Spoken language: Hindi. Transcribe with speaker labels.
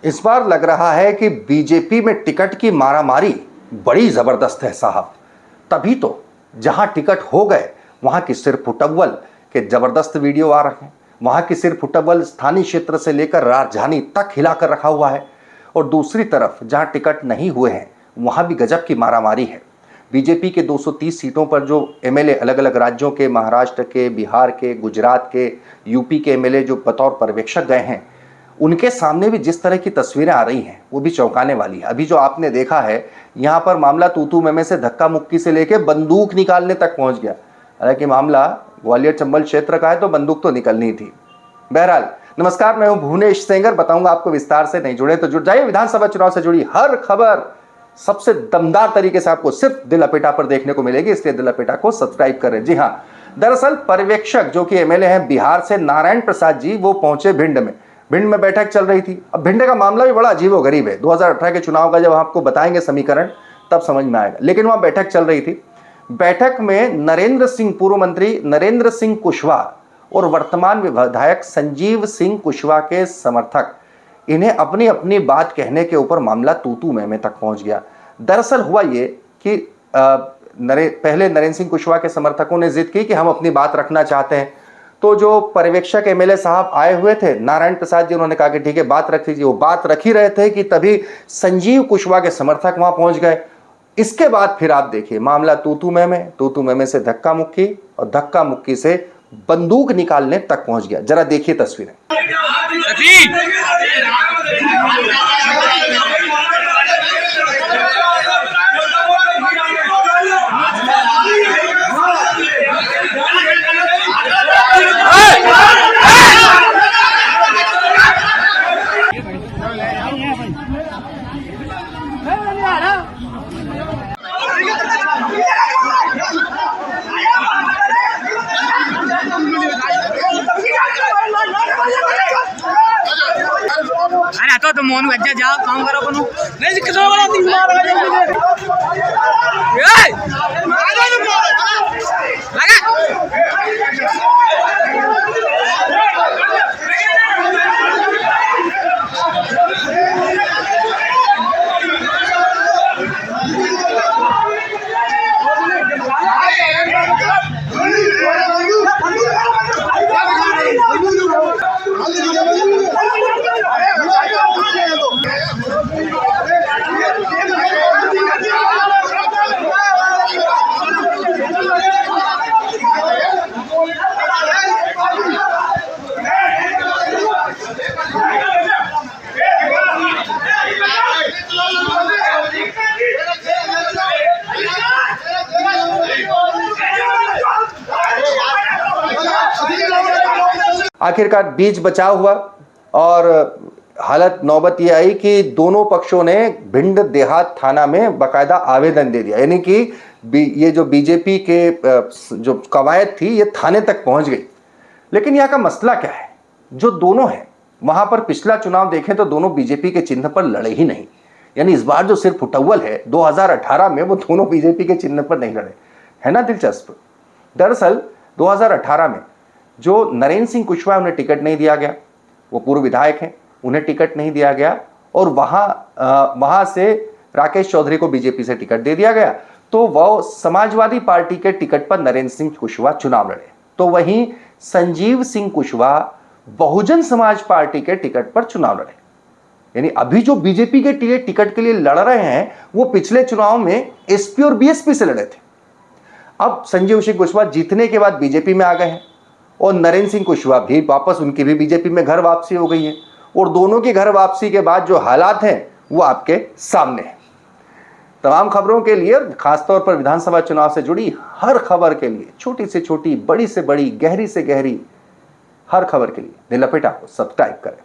Speaker 1: इस बार लग रहा है कि बीजेपी में टिकट की मारामारी बड़ी जबरदस्त है साहब। तभी तो जहां टिकट हो गए वहां की सिर फुटअव्वल के जबरदस्त वीडियो आ रहे हैं। वहां की सिर फुटअव्वल स्थानीय क्षेत्र से लेकर राजधानी तक हिलाकर रखा हुआ है। और दूसरी तरफ जहां टिकट नहीं हुए हैं वहां भी गजब की मारामारी है। बीजेपी के 230 सीटों पर जो एमएलए अलग अलग राज्यों के, महाराष्ट्र के, बिहार के, गुजरात के, यूपी के एमएलए जो बतौर पर्यवेक्षक गए हैं, उनके सामने भी जिस तरह की तस्वीरें आ रही हैं वो भी चौंकाने वाली है। अभी जो आपने देखा है यहाँ पर मामला तू मैं से धक्का मुक्की से लेके बंदूक निकालने तक पहुंच गया। हालांकि मामला ग्वालियर चंबल क्षेत्र का है तो बंदूक तो निकलनी थी। बहरहाल, नमस्कार, मैं हूं भुवनेश सेंगर। बताऊंगा आपको विस्तार से, नहीं जुड़े तो जुड़ जाइए। विधानसभा चुनाव से जुड़ी हर खबर सबसे दमदार तरीके से आपको सिर्फ दिल लपेटा पर देखने को मिलेगी, इसलिए दिल लपेटा को सब्सक्राइब करें। जी हाँ, दरअसल पर्यवेक्षक जो कि एमएलए हैं बिहार से, नारायण प्रसाद जी, वो पहुंचे भिंड में। भिंड में बैठक चल रही थी। अब भिंड का मामला भी बड़ा अजीबोगरीब है। 2018 के चुनाव का जब आपको बताएंगे समीकरण तब समझ में आएगा। लेकिन वहां बैठक चल रही थी। बैठक में नरेंद्र सिंह, पूर्व मंत्री नरेंद्र सिंह कुशवाहा और वर्तमान विधायक संजीव सिंह कुशवाहा के समर्थक, इन्हें अपनी अपनी बात कहने के ऊपर मामला तू मैं तक पहुंच गया। दरअसल हुआ ये कि पहले नरेंद्र सिंह कुशवाहा के समर्थकों ने जिद की कि हम अपनी बात रखना चाहते हैं। तो जो पर्यवेक्षक एमएलए साहब आए हुए थे, नारायण प्रसाद जी, उन्होंने कहा कि ठीक है, बात रख लीजिए। वो बात रख ही रहे थे कि तभी संजीव कुशवाहा के समर्थक वहां पहुंच गए। इसके बाद फिर आप देखिए मामला तू मैं से धक्का मुक्की और धक्का मुक्की से बंदूक निकालने तक पहुंच गया। जरा देखिए तस्वीरें।
Speaker 2: अरे तो तुम मोहन गज्जा जाओ, काम करो कोनो नहीं कितना बड़ा तीन मार लगा।
Speaker 1: आखिरकार बीच बचाव हुआ और हालत नौबत ये आई कि दोनों पक्षों ने भिंड देहात थाना में बकायदा आवेदन दे दिया। यानी कि ये जो बीजेपी के जो कवायद थी ये थाने तक पहुंच गई। लेकिन यहाँ का मसला क्या है, जो दोनों है वहां पर पिछला चुनाव देखें तो दोनों बीजेपी के चिन्ह पर लड़े ही नहीं। यानी इस बार जो सिर फुटअव्वल है 2018 में वो दोनों बीजेपी के चिन्ह पर नहीं लड़े। है ना दिलचस्प। दरअसल 2018 में जो नरेंद्र सिंह कुशवाहा, उन्हें टिकट नहीं दिया गया। वो पूर्व विधायक हैं, उन्हें टिकट नहीं दिया गया और वहां से राकेश चौधरी को बीजेपी से टिकट दे दिया गया। तो वह समाजवादी पार्टी के टिकट पर नरेंद्र सिंह कुशवाहा चुनाव लड़े। तो वहीं संजीव सिंह कुशवाहा बहुजन समाज पार्टी के टिकट पर चुनाव लड़े। यानी अभी जो बीजेपी के टिकट के लिए लड़ रहे हैं वो पिछले चुनाव में एसपी और बीएसपी से लड़े थे। अब संजीव सिंह कुशवाहा जीतने के बाद बीजेपी में आ गए हैं और नरेंद्र सिंह कुशवाहा भी वापस, उनकी भी बीजेपी में घर वापसी हो गई है। और दोनों की घर वापसी के बाद जो हालात हैं वो आपके सामने हैं। तमाम खबरों के लिए, खासतौर पर विधानसभा चुनाव से जुड़ी हर खबर के लिए, छोटी से छोटी, बड़ी से बड़ी, गहरी से गहरी हर खबर के लिए दिल लपेटा को सब्सक्राइब करें।